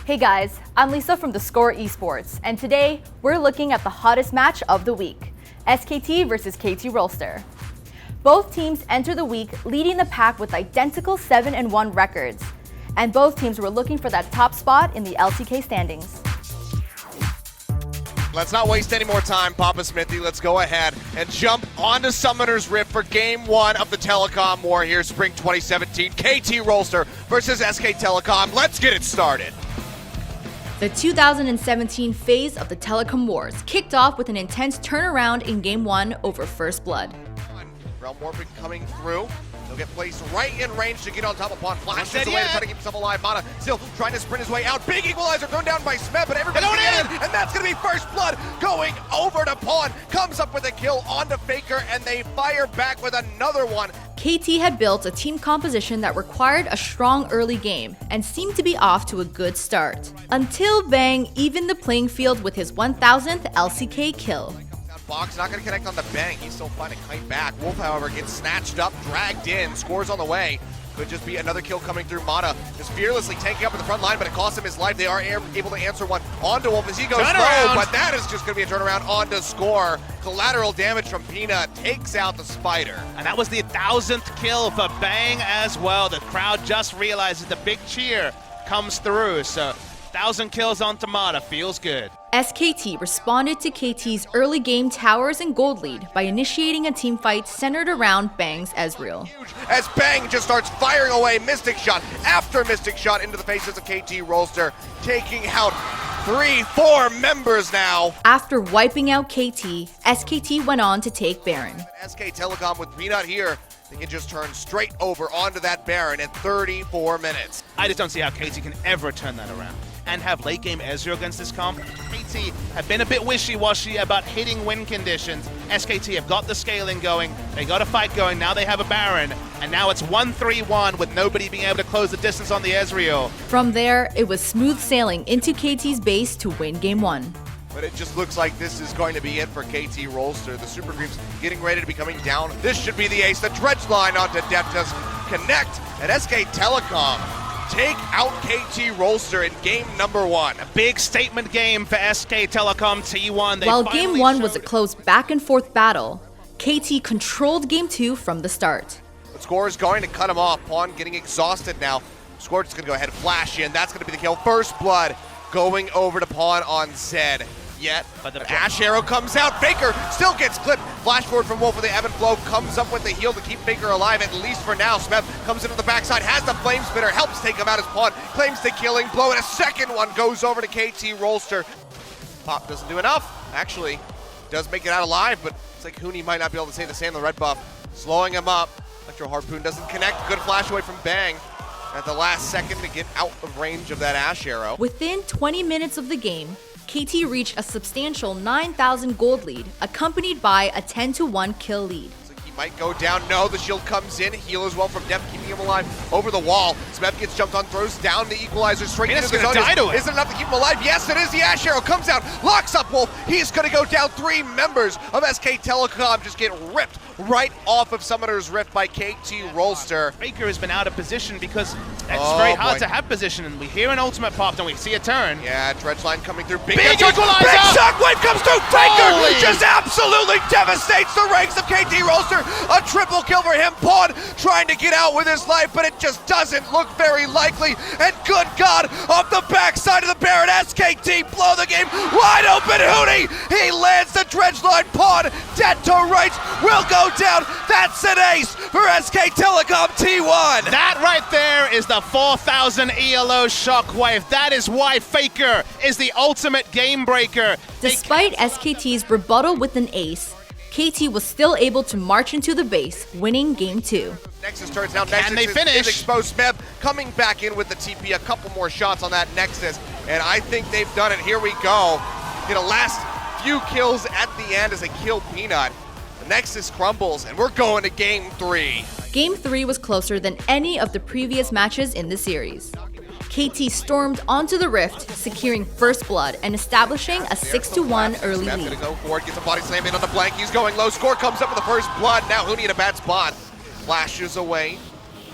Hey guys, I'm Lisa from theScore eSports, and today we're looking at the hottest match of the week, SKT versus KT Rolster. Both teams enter the week leading the pack with identical 7-1 records, and both teams were looking for that top spot in the LCK standings. Let's not waste any more time, Papa Smithy. Let's go ahead and jump onto Summoner's Rift for Game 1 of the Telecom War here, Spring 2017. KT Rolster versus SK Telecom. Let's get it started. The 2017 phase of the Telecom Wars kicked off with an intense turnaround in Game 1 over First Blood. Realm Warping coming through. He'll get placed right in range to get on top of Pawn. Flashes away to try to keep himself alive. Mana still trying to sprint his way out. Big equalizer thrown down by Smeb, but everybody's in, and that's going to be First Blood going over to Pawn. Comes up with a kill onto Faker, and they fire back with another one. KT had built a team composition that required a strong early game and seemed to be off to a good start. Until Bang evened the playing field with his 1000th LCK kill. Fox not going to connect on the Bang. He's still finding kite back. Wolf, however, gets snatched up, dragged in, scores on the way. Could just be another kill coming through. Mana just fearlessly tanking up in the front line, but it costs him his life. They are able to answer one onto Wolf as he goes low, but that is just going to be a turnaround onto Score. Collateral damage from Peanut takes out the Spider. And that was the 1000th kill for Bang as well. The crowd just realizes the big cheer comes through, so 1000 kills on Tamada feels good. SKT responded to KT's early game towers and gold lead by initiating a teamfight centered around Bang's Ezreal. As Bang just starts firing away Mystic Shot after Mystic Shot into the faces of KT Rolster, taking out 3-4 members now. After wiping out KT, SKT went on to take Baron. SK Telecom with Peanut here, they can just turn straight over onto that Baron at 34 minutes. I just don't see how KT can ever turn that around and have late game Ezreal against this comp. KT have been a bit wishy-washy about hitting win conditions. SKT have got the scaling going, they got a fight going, now they have a Baron, and now it's 1-3-1 with nobody being able to close the distance on the Ezreal. From there, it was smooth sailing into KT's base to win Game 1. But it just looks like this is going to be it for KT Rolster. The Super Creeps getting ready to be coming down. This should be the ace. The dredge line onto Deptus. Connect, and SK Telecom take out KT Rolster in game number 1. A big statement game for SK Telecom T1. While Game 1 was a close back and forth battle, KT controlled Game 2 from the start. The Score is going to cut him off. Pawn getting exhausted now. Score is going to go ahead and flash in. That's going to be the kill. First Blood going over to Pawn on Zed. Yet, but the Ash Arrow comes out. Faker still gets clipped. Flash forward from Wolf with the ebb and flow. Comes up with the heal to keep Faker alive, at least for now. Smeb comes into the backside, has the Flame Spitter, helps take him out as Pawn. Claims the killing blow, and a second one goes over to KT Rolster. Pop doesn't do enough. Actually, does make it out alive, but it's like Huni might not be able to say the same. The red buff slowing him up. Electro Harpoon doesn't connect. Good flash away from Bang at the last second to get out of range of that Ash Arrow. Within 20 minutes of the game, KT reached a substantial 9,000 gold lead, accompanied by a 10-1 kill lead. He might go down. No, the shield comes in. Heal as well from Depth, keeping him alive over the wall. Smeb gets jumped on, throws down the equalizer straight into the zone. Is it enough to keep him alive? Yes, it is. The Ash Arrow comes out, locks up Wolf. He's going to go down. 3 members of SK Telecom just get ripped right off of Summoner's Rift by KT Rolster. Faker has been out of position because it's very hard to have position, and we hear an ultimate pop and we see a turn. Yeah, dredge line coming through. Big equalizer! Big shockwave comes through. Faker just absolutely devastates the ranks of KT Rolster. A triple kill for him. Pawn trying to get out with his life, but it just doesn't look very likely. And good God, off the backside of the Baron, SKT blow the game wide open. Huni, he lands the dredge line. Pawn dead to rights, will go down. That's an ace for SK Telecom T1. That right there is the 4000 ELO shockwave. That is why Faker is the ultimate game breaker. Despite SKT's rebuttal with an ace, KT was still able to march into the base, winning Game 2. Nexus turns down. Can they finish? Is exposed. Smeb coming back in with the TP. A couple more shots on that Nexus, and I think they've done it. Here we go. Get a last few kills at the end as they kill Peanut. The Nexus crumbles, and we're going to Game 3. Game 3 was closer than any of the previous matches in the series. KT stormed onto the Rift, securing First Blood and establishing a 6-1 early lead. Gonna go for it, gets a body slam in on the blank. He's going low. Score comes up with the First Blood. Now Huni in a bad spot. Flashes away.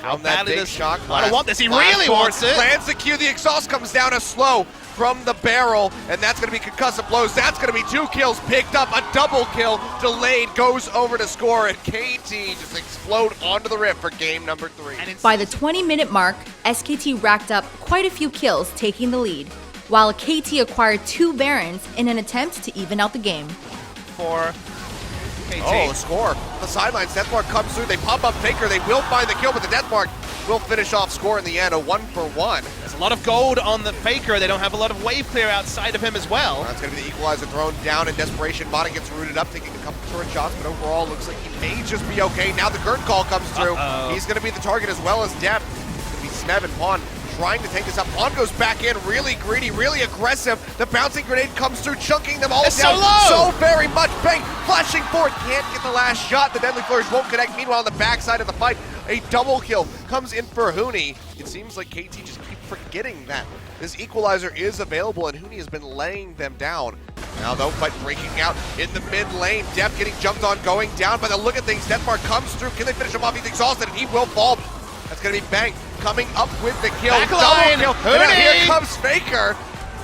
From that badly big does shock Mana blast. want this? He Blast really forward, wants it. Lands the Q, the exhaust comes down a slow from the barrel, and that's going to be concussive blows. That's going to be 2 kills picked up, a double kill delayed, goes over to score, and KT just explode onto the rift for game number 3. By the 20-minute mark, SKT racked up quite a few kills, taking the lead, while KT acquired 2 Barons in an attempt to even out the game. For KT. Oh, score. The sidelines, Deathmark comes through, they pop up Faker, they will find the kill, but the Deathmark will finish off score in the end, a 1-for-1. There's a lot of gold on the Faker. They don't have a lot of wave clear outside of him as well. That's going to be the equalizer thrown down in desperation. Mana gets rooted up, taking a couple turret shots, but overall looks like he may just be okay. Now the Gurt call comes through. He's going to be the target as well as Depth. It's going to be Smeb and Pawn trying to take this up. Pawn goes back in, really greedy, really aggressive. The bouncing grenade comes through, chunking them all It's down so low! so very much. Bang, flashing forward, can't get the last shot. The Deadly Flourish won't connect. Meanwhile, on the backside of the fight, a double kill comes in for Huni. It seems like KT just keep forgetting that this equalizer is available, and Huni has been laying them down. Now though, fight breaking out in the mid lane. Depth getting jumped on, going down. By the look of things, Deathmark comes through. Can they finish him off? He's exhausted, and he will fall. That's going to be Bang coming up with the kill. Backline, Double kill. And now here Huni! comes Faker.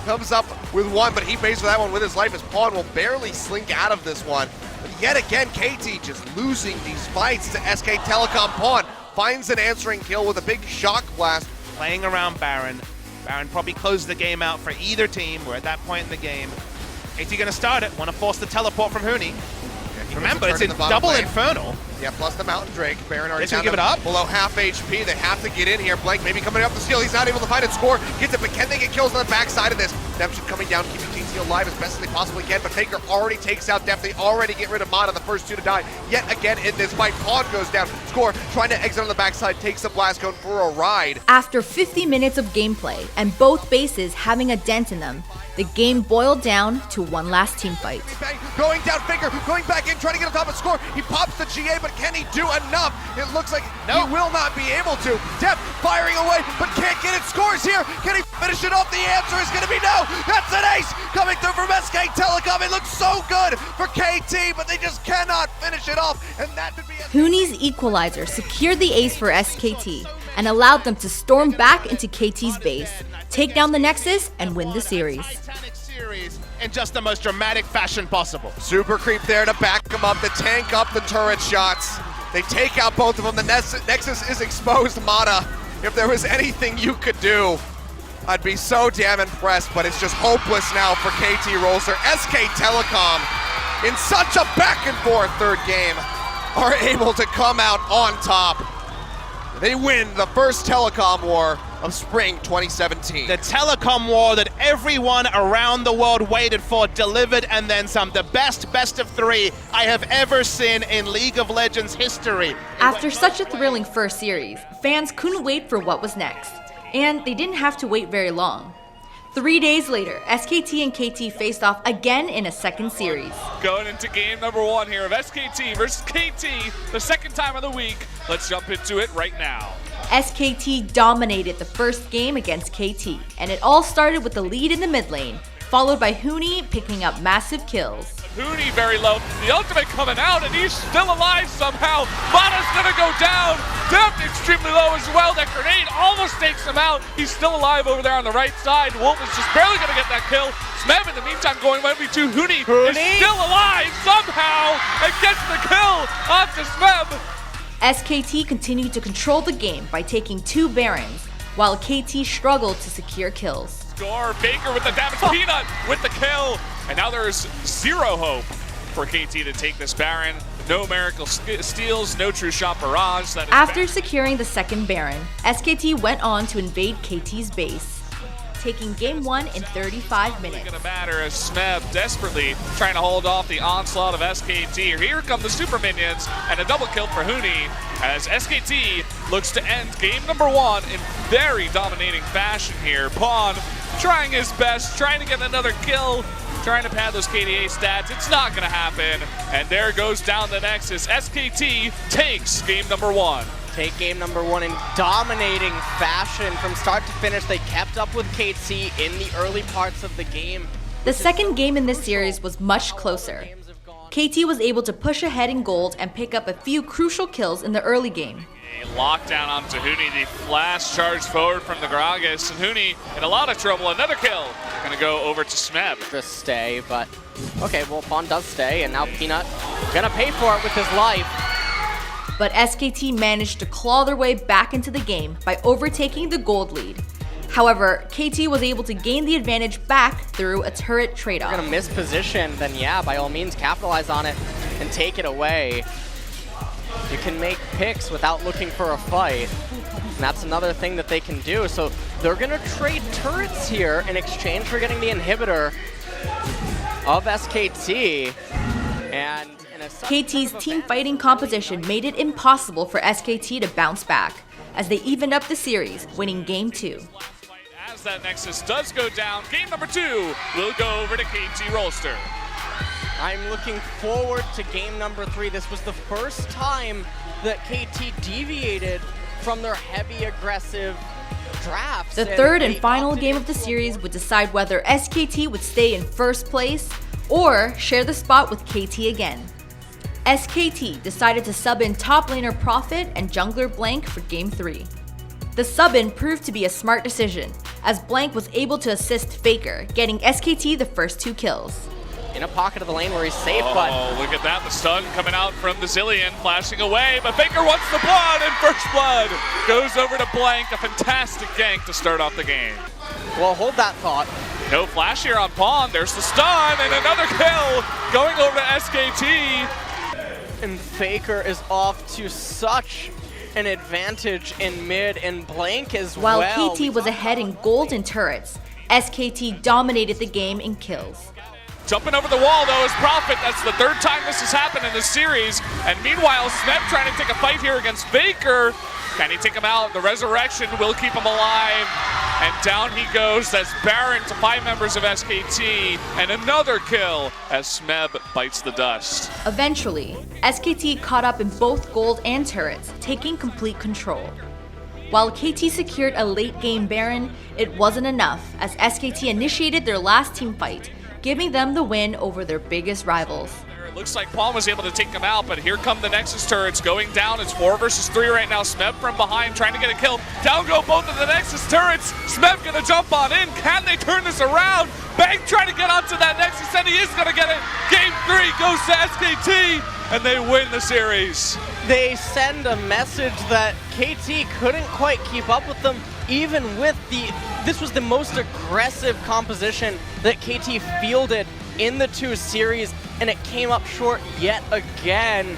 Comes up with 1, but he pays for that one with his life, as Pawn will barely slink out of this one. But yet again, KT just losing these fights to SK Telecom. Pawn finds an answering kill with a big shock blast. Playing around Baron. Baron probably closed the game out for either team. We're at that point in the game. KT gonna start it. Want to force the teleport from Huni. Yeah, Remember, it's in double Infernal. Yeah, plus the Mountain Drake. Baron already They down give it up? below half HP. They have to get in here. Blank maybe coming up the steal. He's not able to find it. Score gets it, but can they get kills on the backside of this? Redemption coming down, keeping KT alive as best as they possibly can, but Faker already takes out Depth. They already get rid of Mana, the first 2 to die. Yet again in this fight, Pawn goes down. Score trying to exit on the backside, takes the blast cone for a ride. After 50 minutes of gameplay and both bases having a dent in them, the game boiled down to one last team fight. Bang, going down, Faker going back in, trying to get on top of Score. He pops the GA, but can he do enough? It looks like he will not be able to. Depth firing away, but can't get it. Scores here. Can he finish it off? The answer is going to be no. That's an ace coming through from SK Telecom. It looks so good for KT, but they just cannot finish it off, and that could be Huni's equalizer secured the ace for SKT and allowed them to storm back into KT's base, take down the Nexus, and win the series. Titanic series in just the most dramatic fashion possible. Super creep there to back them up, to tank up the turret shots. They take out both of them. The Nexus is exposed. Mana, if there was anything you could do, I'd be so damn impressed, but it's just hopeless now for KT Rolster. SK Telecom, in such a back and forth third game, are able to come out on top. They win the first Telecom war of spring 2017. The Telecom war that everyone around the world waited for, delivered, and then some. The best of 3 I have ever seen in League of Legends history. After such a thrilling first series, fans couldn't wait for what was next, and they didn't have to wait very long. 3 days later, SKT and KT faced off again in a second series. Going into game number 1 here of SKT versus KT, the second time of the week. Let's jump into it right now. SKT dominated the first game against KT, and it all started with the lead in the mid lane, followed by Huni picking up massive kills. Huni very low, the ultimate coming out, and he's still alive somehow. Mana's gonna go down. Depth extremely low as well. That grenade almost takes him out. He's still alive over there on the right side. Wolf is just barely gonna get that kill. Smeb in the meantime going 1v2. Huni is still alive somehow and gets the kill onto Smeb. SKT continued to control the game by taking 2 Barons, while KT struggled to secure kills. Score, Baker with the damage, Peanut with the kill, and now there's zero hope for KT to take this Baron. No miracle steals, no true shot barrage. After securing the second Baron, SKT went on to invade KT's base, taking game 1 in 35 minutes. It's gonna matter as Smeb desperately trying to hold off the onslaught of SKT. Here come the super minions and a double kill for Huni as SKT looks to end game number 1 in very dominating fashion here. Pawn trying his best, trying to get another kill, trying to pad those KDA stats. It's not gonna happen. And there goes down the Nexus. SKT takes game number 1. Take game number 1 in dominating fashion from start to finish. They kept up with KT in the early parts of the game. The second game in this series was much closer. Games have gone KT was able to push ahead in gold and pick up a few crucial kills in the early game. A lockdown onto Huni, the flash charge forward from the Gragas, and Huni in a lot of trouble. Another kill. Gonna go over to Smeb. Just stay, but okay, well, Pawn does stay, and now Peanut gonna pay for it with his life. But SKT managed to claw their way back into the game by overtaking the gold lead. However, KT was able to gain the advantage back through a turret trade-off. If you're gonna miss position, then yeah, by all means, capitalize on it and take it away. You can make picks without looking for a fight. And that's another thing that they can do. So they're gonna trade turrets here in exchange for getting the inhibitor of SKT. And in a KT's team fighting composition made it impossible for SKT to bounce back, as they evened up the series, winning Game 2. As that Nexus does go down, game number 2 will go over to KT Rolster. I'm looking forward to game number 3. This was the first time that KT deviated from their heavy aggressive drafts. The third and final game of the series would decide whether SKT would stay in first place or share the spot with KT again. SKT decided to sub in top laner Prophet and jungler Blank for game 3. The sub-in proved to be a smart decision, as Blank was able to assist Faker, getting SKT the first 2 kills. In a pocket of the lane where he's safe, Oh, but look at that, the stun coming out from the Zillion, flashing away, but Faker wants the blood, and first blood goes over to Blank, a fantastic gank to start off the game. well, hold that thought. No flash here on Pawn, there's the stun, and another kill going over to SKT. And Faker is off to such an advantage in mid, and Blank as While well. KT was ahead in gold and turrets, SKT dominated the game in kills. Jumping over the wall though is Prophet. That's the 3rd time this has happened in this series. And meanwhile, Smeb trying to take a fight here against Faker. Can he take him out? The resurrection will keep him alive. And down he goes. That's Baron to 5 members of SKT. And another kill as Smeb bites the dust. Eventually, SKT caught up in both gold and turrets, taking complete control. While KT secured a late game Baron, it wasn't enough as SKT initiated their last team fight, giving them the win over their biggest rivals. It looks like Paul was able to take them out, but here come the Nexus turrets going down. It's 4 versus 3 right now. Smeb from behind trying to get a kill. Down go both of the Nexus turrets. Smeb gonna jump on in. Can they turn this around? Bang trying to get onto that Nexus, and he is gonna get it. Game 3 goes to SKT, and they win the series. They send a message that KT couldn't quite keep up with them, even with this was the most aggressive composition that KT fielded in the 2 series, and it came up short yet again.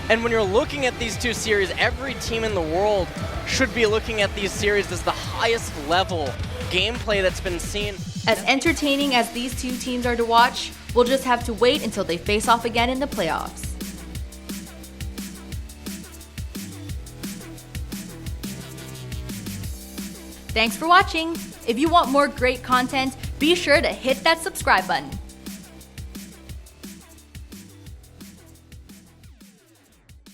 And when you're looking at these 2 series, every team in the world should be looking at these series as the highest level gameplay that's been seen. As entertaining as these 2 teams are to watch, we'll just have to wait until they face off again in the playoffs. Thanks for watching. If you want more great content, be sure to hit that subscribe button.